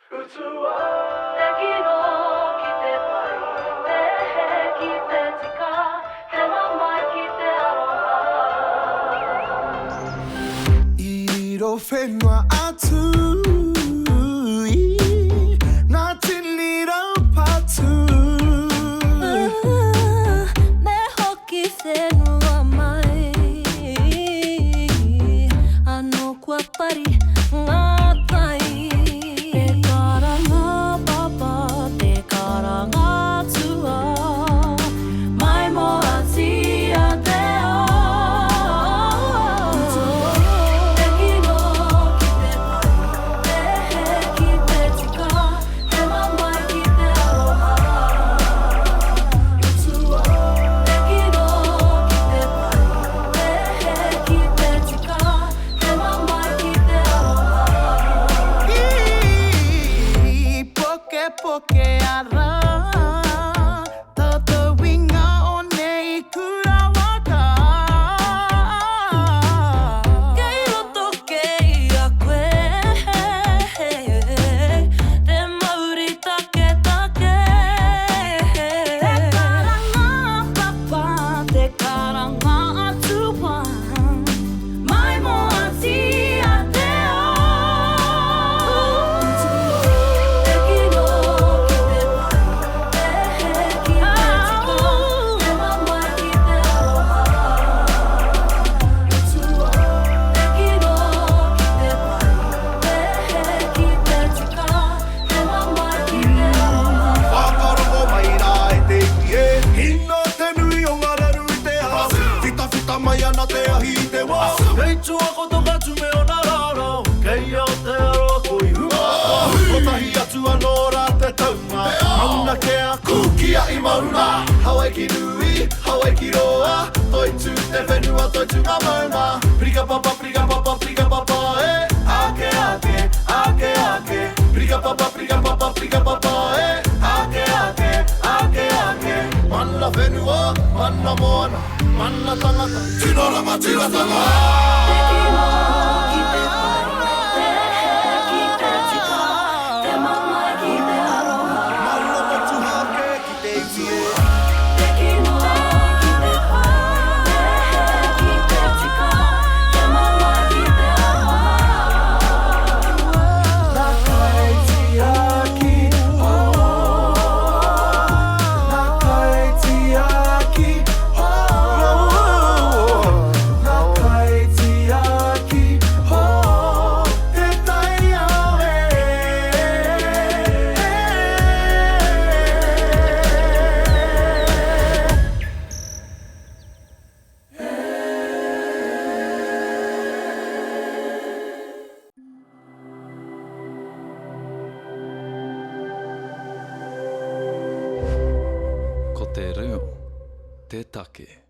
普通は敵の来てはいで来て近手まま来てアロハ色フェンは熱い夏にラパツ目ほきせぬ甘いあの子やっぱり硬い手からがパパ手からがツアー前も熱いやでよ敵の来て来て近手まま来てアロハ敵の来て来て近手まま来てアロハポケポケやらたとウィンがおねいくらわかKeiro tokei a koe Te mauri take take Te kara nga papa Te kara nga atua Mai mo atsi a te o Teki no kite pai Kite chika Te mama kite aloha Whakaro mai rā e te iwi e Hina te nui o ngā reru i te ha Whita whita mai ana te ahi i te wā Kei tua koto ka tume o nā rāra Kei au te aroa ko i hunga Ko tahi atu anō rā te taunga Mauna ke a kukia i mauna Hawaii ki nui, Hawaii ki roa Toi tu te whenua, toi tu ngā maunga Prika papa, prika papa, prika papa e Ake, ake, ake, ake Prika papa, prika papa, prika papa e Ake, ake, ake, ake Mana whenua, mana moana Mana tangata, tino rama, tino tanga Mana motu hake ki te iwi e Ko te reo, te take.